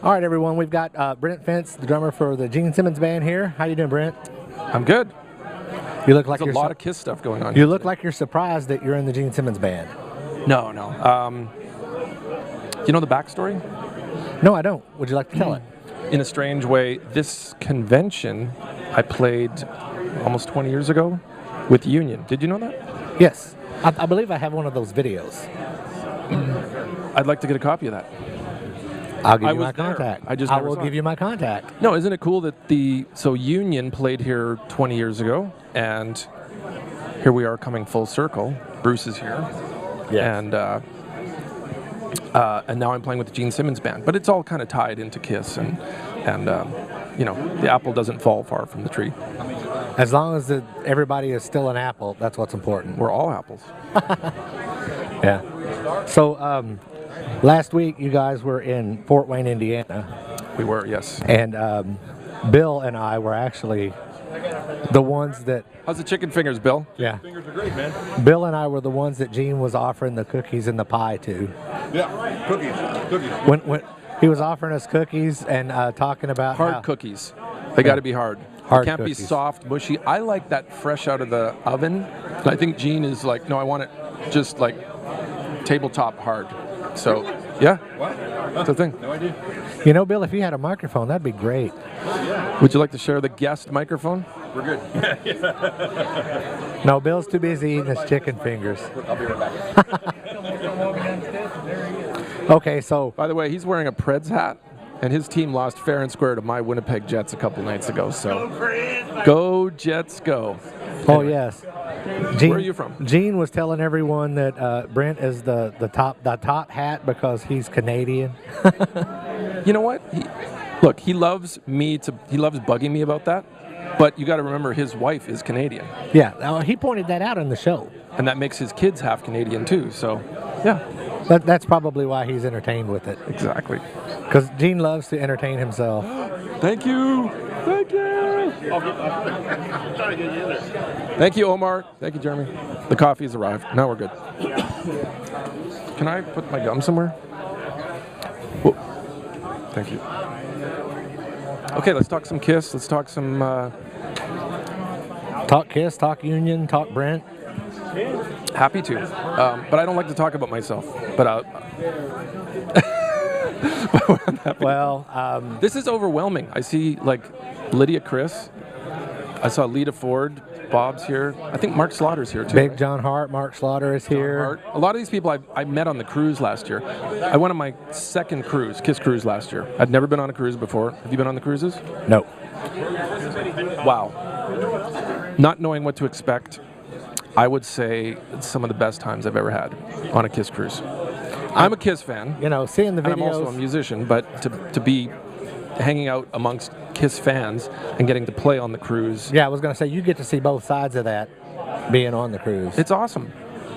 All right, everyone. We've got Brent Fitz, the drummer for the Gene Simmons band here. How you doing, Brent? I'm good. You look like There's a lot of Kiss stuff going on. You look like you're surprised that you're in the Gene Simmons band. No. You know the backstory? No, I don't. Would you like to tell it? In a strange way, this convention I played almost 20 years ago with Union. Did you know that? Yes. I believe I have one of those videos. I'd like to get a copy of that. I'll give you my contact. I will give you my contact. No, isn't it cool that Union played here 20 years ago, and here we are coming full circle. Bruce is here, and now I'm playing with the Gene Simmons band. But it's all kind of tied into Kiss, and the apple doesn't fall far from the tree. As long as everybody is still an apple, that's what's important. We're all apples. Yeah. So. Last week, you guys were in Fort Wayne, Indiana. We were, yes. And Bill and I were actually the ones that... How's the chicken fingers, Bill? Yeah. Fingers are great, man. Bill and I were the ones that Gene was offering the cookies and the pie to. Yeah, cookies. When he was offering us cookies and talking about hard cookies. They got to be hard. Hard they can't cookies. Be soft, mushy. I like that fresh out of the oven. I think Gene is like, no, I want it just like tabletop hard. So, yeah, that's the thing. No idea. You know, Bill, if you had a microphone, that'd be great. Would you like to share the guest microphone? We're good. No, Bill's too busy eating his chicken fingers. I'll be right back. Okay, so... By the way, he's wearing a Preds hat, and his team lost fair and square to my Winnipeg Jets a couple nights ago. So, go Jets, go. Oh, yes. Gene, where are you from? Gene was telling everyone that Brent is the top hat because he's Canadian. You know what? He loves bugging me about that, but you got to remember his wife is Canadian. Yeah, he pointed that out in the show. And that makes his kids half Canadian too. So, yeah. That's probably why he's entertained with it. Exactly. Because Gene loves to entertain himself. Thank you. Thank you, Omar. Thank you, Jeremy. The coffee has arrived. Now we're good. Can I put my gum somewhere? Whoa. Thank you. Okay, let's talk some Kiss. Let's talk some... Talk Kiss, talk Union, talk Brent. Happy to. But I don't like to talk about myself. But well, this is overwhelming. I see, like, Lydia Chris. I saw Lita Ford. Bob's here. I think Mark Slaughter's here, too. Big John Hart, Mark Slaughter is here. A lot of these people I met on the cruise last year. I went on my second cruise, Kiss cruise last year. I'd never been on a cruise before. Have you been on the cruises? No. Wow. Not knowing what to expect, I would say it's some of the best times I've ever had on a Kiss cruise. I'm a Kiss fan. You know, seeing the videos. And I'm also a musician, but to be hanging out amongst Kiss fans and getting to play on the cruise. Yeah, I was going to say, you get to see both sides of that being on the cruise. It's awesome.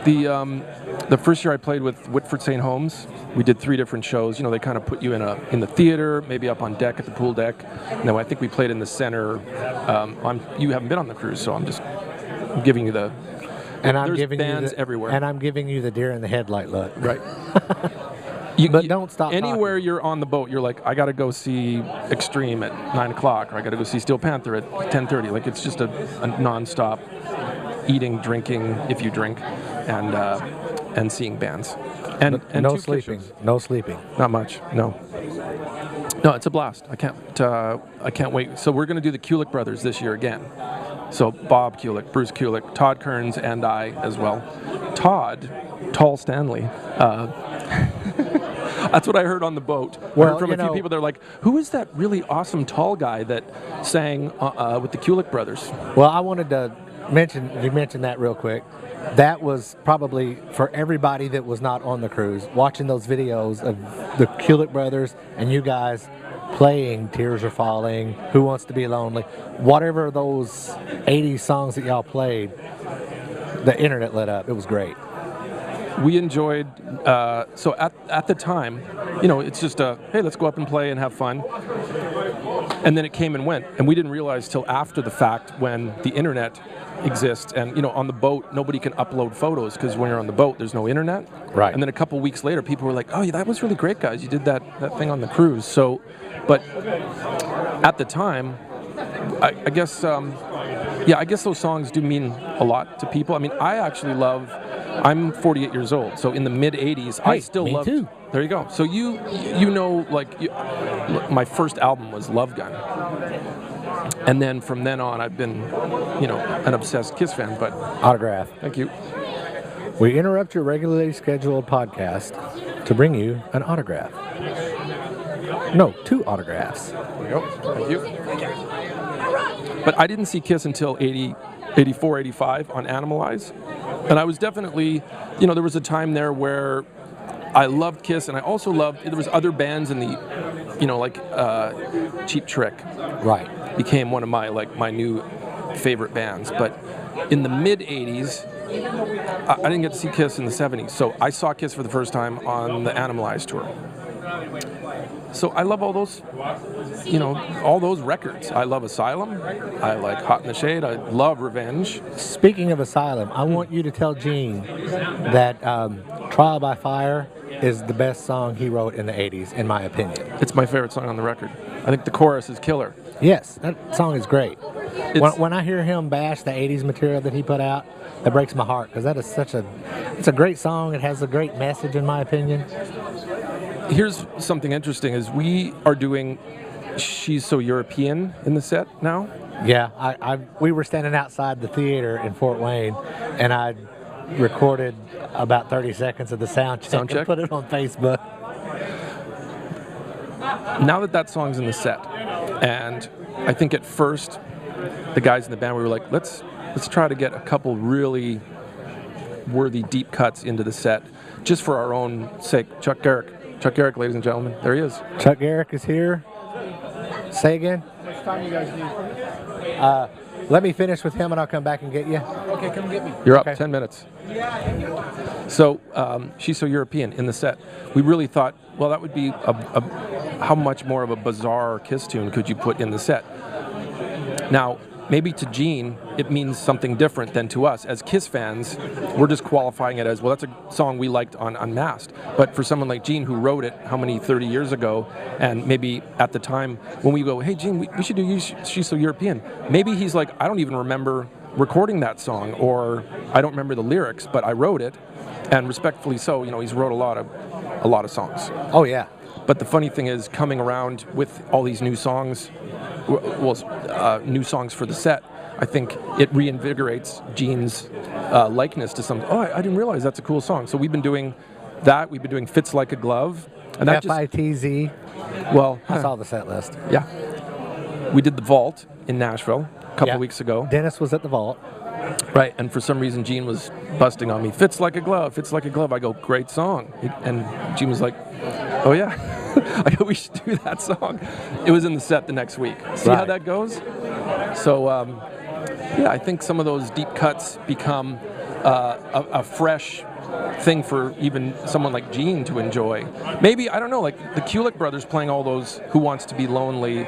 The first year I played with Whitford St. Holmes, we did 3 different shows. You know, they kind of put you in the theater, maybe up on deck at the pool deck. No, I think we played in the center. You haven't been on the cruise, so I'm just giving you the... And I'm there's giving bands you everywhere. And I'm giving you the deer in the headlight look. Right. But don't stop anywhere talking. You're on the boat, you're like, I got to go see Extreme at 9 o'clock, or I got to go see Steel Panther at 10:30. Like, it's just a nonstop eating, drinking, if you drink, and seeing bands. And no sleeping. No sleeping. Not much. No, it's a blast. I can't wait. So we're going to do the Kulick brothers this year again. So Bob Kulick, Bruce Kulick, Todd Kearns, and I as well. Todd, Tall Stanley. That's what I heard on the boat. I heard from a few people. They're like, "Who is that really awesome tall guy that sang with the Kulick brothers?" Well, I wanted to mention that real quick. That was probably for everybody that was not on the cruise, watching those videos of the Kulick brothers and you guys playing Tears Are Falling, Who Wants to Be Lonely, whatever those 80s songs that y'all played, the internet lit up. It was great. we enjoyed, so at the time, it's just hey, let's go up and play and have fun. And then it came and went. And we didn't realize till after the fact when the internet exists. And, on the boat, nobody can upload photos because when you're on the boat, there's no internet. Right. And then a couple weeks later, people were like, oh, yeah, that was really great, guys. You did that thing on the cruise. So, but at the time, I guess, I guess those songs do mean a lot to people. I mean, I'm 48 years old, so in the mid-'80s, I still loved... too. There you go. So my first album was Love Gun. And then from then on, I've been, an obsessed Kiss fan, but... Autograph. Thank you. We interrupt your regularly scheduled podcast to bring you an autograph. No, 2 autographs. There you go. Thank you. But I didn't see Kiss until 84, 85 on Animalize. And I was definitely, there was a time there where I loved Kiss, and I also loved, there was other bands in the, like Cheap Trick. Right. Became one of my new favorite bands. But in the mid-'80s, I didn't get to see Kiss in the 70s. So I saw Kiss for the first time on the Animalize tour. So I love all those, all those records. I love Asylum. I like Hot in the Shade. I love Revenge. Speaking of Asylum, I want you to tell Gene that Trial by Fire is the best song he wrote in the 80s, in my opinion. It's my favorite song on the record. I think the chorus is killer. Yes, that song is great. When I hear him bash the 80s material that he put out, that breaks my heart, because that is it's a great song. It has a great message, in my opinion. Here's something interesting, is we are doing She's So European in the set now. Yeah, we were standing outside the theater in Fort Wayne, and I recorded about 30 seconds of the sound check and put it on Facebook. Now that song's in the set, and I think at first the guys in the band, we were like, let's try to get a couple really worthy deep cuts into the set, just for our own sake. Chuck Garrick, ladies and gentlemen, there he is. Chuck Garrick is here. Say again? How much time you guys need? Let me finish with him and I'll come back and get you. Okay, come get me. You're up, 10 minutes. So, She's So European in the set. We really thought, well, that would be how much more of a bizarre Kiss tune could you put in the set? Now, maybe to Gene, it means something different than to us. As Kiss fans, we're just qualifying it as, well, that's a song we liked on Unmasked. But for someone like Gene, who wrote it, 30 years ago, and maybe at the time, when we go, hey, Gene, we should do She's So European, maybe he's like, I don't even remember recording that song, or I don't remember the lyrics, but I wrote it, and respectfully so, he's wrote a lot of songs. Oh, yeah. But the funny thing is, coming around with all these new songs, new songs for the set, I think it reinvigorates Gene's likeness to something. Oh, I didn't realize that's a cool song. So we've been doing that. We've been doing Fits Like a Glove. And that FITZ. Well, I saw the set list. Yeah. We did The Vault in Nashville a couple weeks ago. Dennis was at the Vault. Right, and for some reason Gene was busting on me. Fits like a glove, fits like a glove. I go, great song. And Gene was like, oh yeah, I go, we should do that song. It was in the set the next week. See how that goes? So, I think some of those deep cuts become a fresh thing for even someone like Gene to enjoy. Maybe, I don't know, like the Kulick brothers playing all those Who Wants to Be Lonely,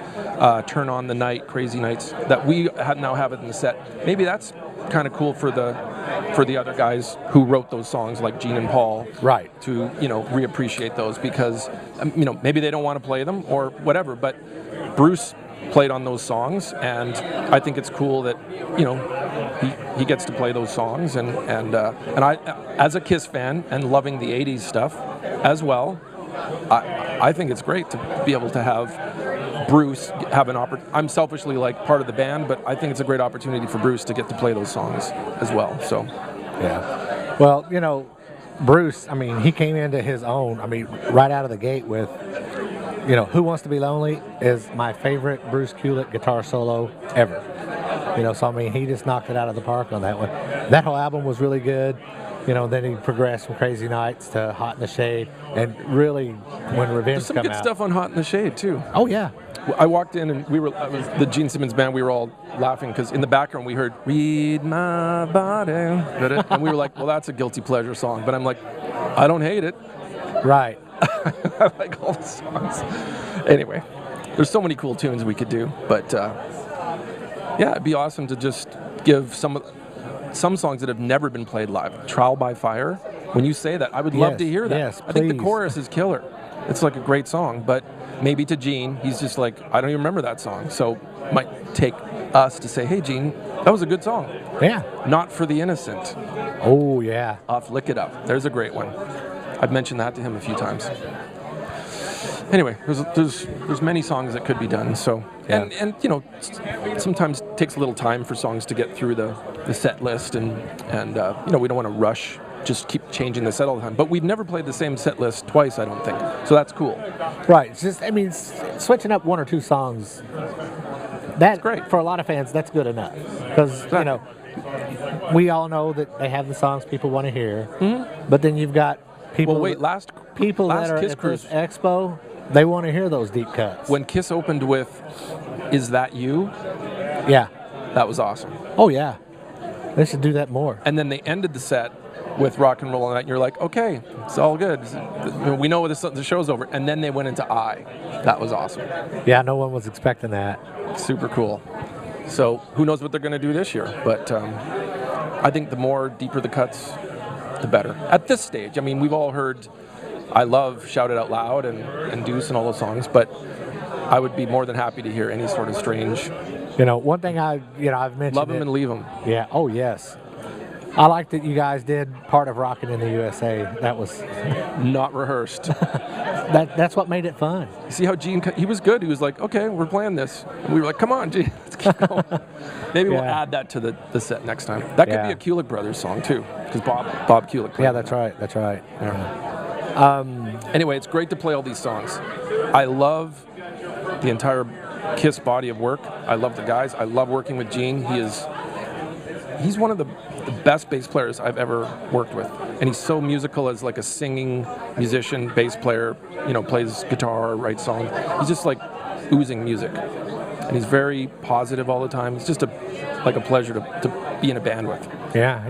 Turn on the Night, Crazy Nights that we now have it in the set. Maybe that's kind of cool for the other guys who wrote those songs, like Gene and Paul, right? To reappreciate those, because maybe they don't want to play them or whatever, but Bruce played on those songs, and I think it's cool that he gets to play those songs, and I, as a Kiss fan and loving the '80s stuff as well, I think it's great to be able to have Bruce have an opportunity. I'm selfishly part of the band, but I think it's a great opportunity for Bruce to get to play those songs as well. So, yeah. Well, Bruce, he came into his own. Right out of the gate with, Who Wants to Be Lonely is my favorite Bruce Kulick guitar solo ever. So he just knocked it out of the park on that one. That whole album was really good. Then he progressed from Crazy Nights to Hot in the Shade, and really, when Revenge there's some come good out, stuff on Hot in the Shade too. Oh yeah. I walked in and I was the Gene Simmons band. We were all laughing because in the background we heard "Read My Body," and we were like, "Well, that's a guilty pleasure song." But I'm like, I don't hate it. Right. I like all the songs. Anyway, there's so many cool tunes we could do, but yeah, it'd be awesome to just give some songs that have never been played live. Trial by Fire. When you say that, I would love to hear that. Yes, I think the please. chorus is killer. It's like a great song, but maybe to Gene, he's just like, I don't even remember that song. So it might take us to say, hey, Gene, that was a good song. Yeah. Not for the Innocent. Oh, yeah. Off Lick It Up. There's a great one. I've mentioned that to him a few times. Anyway, there's many songs that could be done. So and you know, sometimes it takes a little time for songs to get through the set list, and you know, we don't want to rush, just keep changing the set all the time. But we've never played the same set list twice, I don't think. So that's cool. Right. It's just, I mean, switching up one or two songs. That's great for a lot of fans. That's good enough because you know, we all know that they have the songs people want to hear, but then you've got people. Well, wait, last that are Kiss at Cruise, this expo, they want to hear those deep cuts. when Kiss opened with "Is That You," Yeah. that was awesome. Oh yeah. They should do that more. And then they ended the set with Rock and Roll All Night, and you're like, okay, it's all good. We know the show's over. And then they went into I. That was awesome. Yeah, no one was expecting that. Super cool. So who knows what they're going to do this year? But I think the more deeper the cuts, the better. At this stage, I mean, we've all heard I Love, Shout It Out Loud, and Deuce and all those songs, but I would be more than happy to hear any sort of strange. You know, one thing I've mentioned. Love 'em and leave 'em. Yeah. Oh yes. I like that you guys did part of Rockin' in the USA. That was Not rehearsed. that's what made it fun. See how Gene, he was good. He was like, okay, we're playing this. And we were like, come on, Gene, let's keep going. Maybe we'll Yeah. add that to the set next time. That could Yeah. be a Kulick Brothers song too, because Bob Kulick played Yeah, it. that's right. That's right. Anyway, it's great to play all these songs. I love the entire Kiss body of work. I love the guys. I love working with Gene. He's one of the best bass players I've ever worked with. And he's so musical as like a singing musician, bass player, you know, plays guitar, writes songs. He's just like oozing music. And he's very positive all the time. It's just a pleasure to be in a band with. Yeah,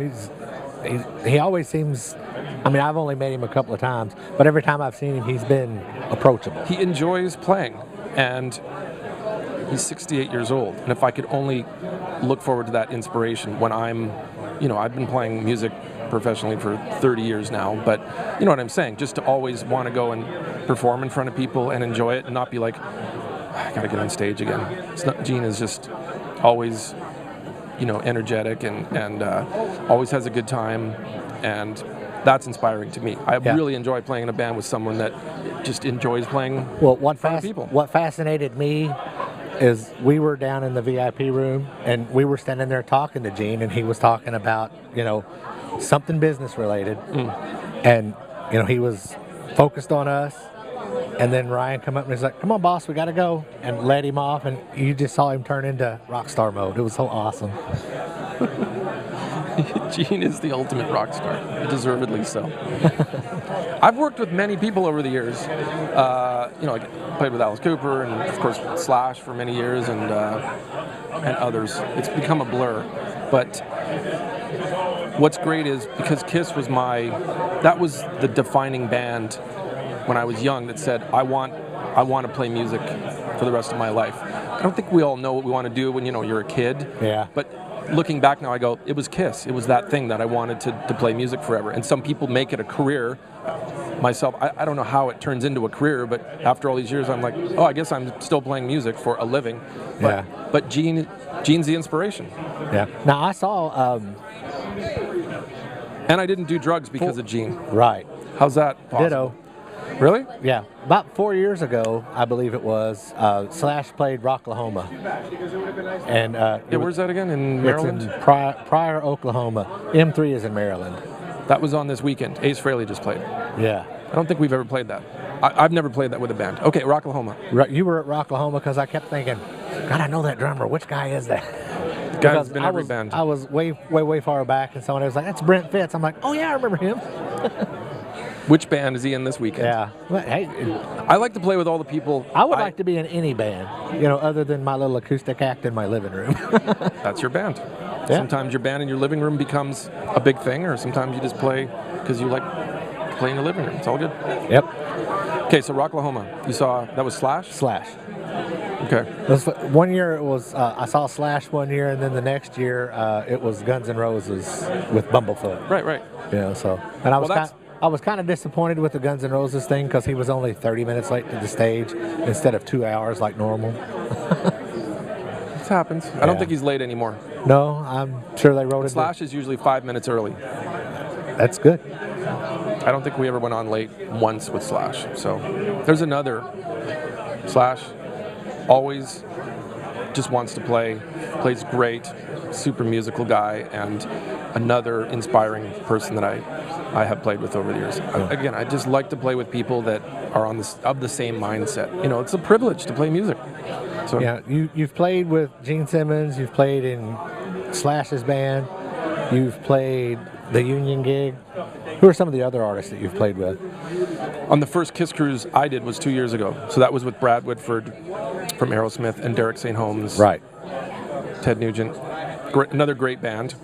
he always seems. I mean, I've only met him a couple of times, but every time I've seen him, he's been approachable. He enjoys playing, and he's 68 years old. And if I could only look forward to that inspiration when I'm, you know, I've been playing music professionally for 30 years now, but you know what I'm saying, just to always want to go and perform in front of people and enjoy it and not be like, I gotta get on stage again. Gene is just always, you know, energetic and always has a good time, and that's inspiring to me. I really enjoy playing in a band with someone that just enjoys playing in front of people. What fascinated me is we were down in the VIP room and we were standing there talking to Gene, and he was talking about, you know, something business related, and you know, he was focused on us. And then Ryan come up and he's like, "Come on, boss, we gotta go," and let him off, and you just saw him turn into rock star mode. It was so awesome. Gene is the ultimate rock star, deservedly so. I've worked with many people over the years. You know, I played with Alice Cooper and of course Slash for many years, and others. It's become a blur. But what's great is because Kiss was that was the defining band when I was young that said, I want to play music for the rest of my life. I don't think we all know what we want to do when, you know, you're a kid. Yeah. But looking back now, I go, it was Kiss. It was that thing that I wanted to play music forever. And some people make it a career. Myself, I don't know how it turns into a career, but after all these years, I'm like, oh, I guess I'm still playing music for a living. But Gene's the inspiration. Yeah. Now I saw. And I didn't do drugs because of Gene. Right. How's that possible? Ditto. Really? Yeah. About 4 years ago, I believe it was, Slash played Rocklahoma. And Where's that again? In Maryland? It's in Pryor, Oklahoma. M3 is in Maryland. That was on this weekend. Ace Frehley just played. Yeah. I don't think we've ever played that. I've never played that with a band. Okay, Rocklahoma. You were at Rocklahoma because I kept thinking, God, I know that drummer. Which guy is that? The guy's been in every band. I was way far back, and someone was like, "That's Brent Fitz." I'm like, "Oh yeah, I remember him." Which band is he in this weekend? Yeah. Well, hey, I like to play with all the people. I would like to be in any band, you know, other than my little acoustic act in my living room. That's your band. Yeah. Sometimes your band in your living room becomes a big thing, or sometimes you just play because you like play in your living room. It's all good. Yep. Okay, so Rocklahoma, you saw that was Slash? Slash. Okay. One year it was I saw Slash one year, and then the next year it was Guns N' Roses with Bumblefoot. Right. You know, so and Well, I was kind of disappointed with the Guns N' Roses thing because he was only 30 minutes late to the stage instead of 2 hours like normal. This happens. I don't think he's late anymore. No, I'm sure they wrote it. Slash is usually 5 minutes early. That's good. I don't think we ever went on late once with Slash. So there's another. Slash always just wants to play, plays great, super musical guy, and another inspiring person that I have played with over the years. Again, I just like to play with people that are of the same mindset. You know, it's a privilege to play music. So Yeah, you've played with Gene Simmons, you've played in Slash's band, you've played the Union gig. Who are some of the other artists that you've played with? on the first Kiss cruise I did was 2 years ago. So that was with Brad Whitford from Aerosmith and Derek St. Holmes. Right. Ted Nugent. Another great band.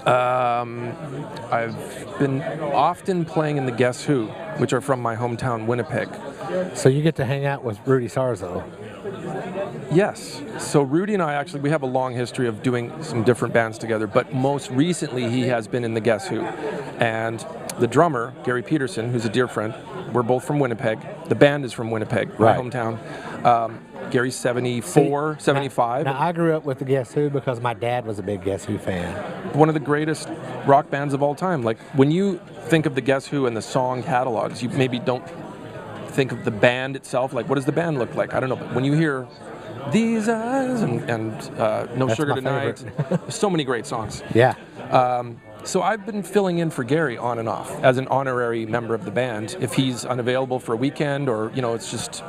I've been often playing in the Guess Who, which are from my hometown, Winnipeg. So you get to hang out with Rudy Sarzo. Yes. So Rudy and I we have a long history of doing some different bands together, but most recently he has been in the Guess Who. And the drummer, Gary Peterson, who's a dear friend, we're both from Winnipeg. The band is from Winnipeg, my hometown. Gary's 74, 75. Now, I grew up with the Guess Who because my dad was a big Guess Who fan. One of the greatest rock bands of all time. Like, when you think of the Guess Who and the song catalogs, you maybe don't think of the band itself. Like, what does the band look like? I don't know. But when you hear These Eyes and No That's Sugar my Tonight, favorite. so many great songs. Yeah. So I've been filling in for Gary on and off as an honorary member of the band. If he's unavailable for a weekend or, it's just,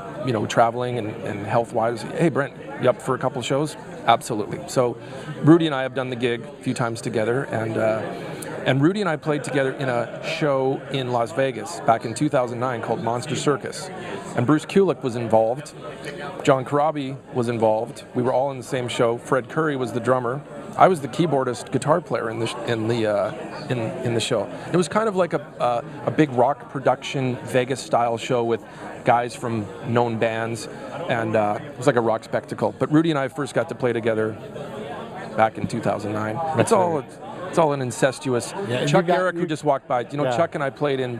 traveling and health-wise, hey, Brent, you up for a couple shows? Absolutely. So Rudy and I have done the gig a few times together, and Rudy and I played together in a show in Las Vegas back in 2009 called Monster Circus. And Bruce Kulick was involved. John Corabi was involved. We were all in the same show. Fred Curry was the drummer. I was the keyboardist, guitar player in the show. It was kind of like a big rock production Vegas style show with guys from known bands, and it was like a rock spectacle. But Rudy and I first got to play together back in 2009. It's all an incestuous. Chuck Garrick, who just walked by. Chuck and I played in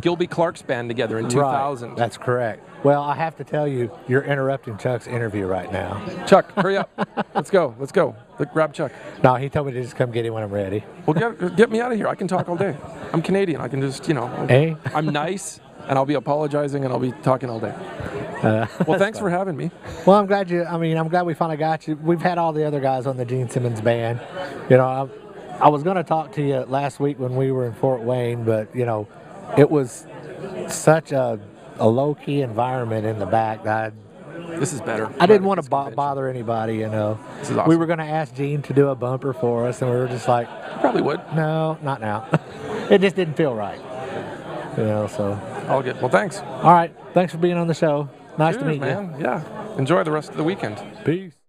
Gilby Clark's band together in 2000. Right. That's correct. Well, I have to tell you, you're interrupting Chuck's interview right now. Chuck, hurry up. Let's go. Look, grab Chuck. No, he told me to just come get him when I'm ready. Well, get me out of here. I can talk all day. I'm Canadian. I can just, Hey? I'm nice, and I'll be apologizing, and I'll be talking all day. Well, thanks for having me. Well, I'm glad we finally got you. We've had all the other guys on the Gene Simmons band. I was going to talk to you last week when we were in Fort Wayne, but, it was such a low-key environment in the back that this is better. I didn't want to bother anybody, This is awesome. We were going to ask Gene to do a bumper for us, and we were just like, You probably would. no, not now. It just didn't feel right. So. All good. Well, thanks. All right. Thanks for being on the show. Nice to Cheers, meet you. man. Yeah. Enjoy the rest of the weekend. Peace.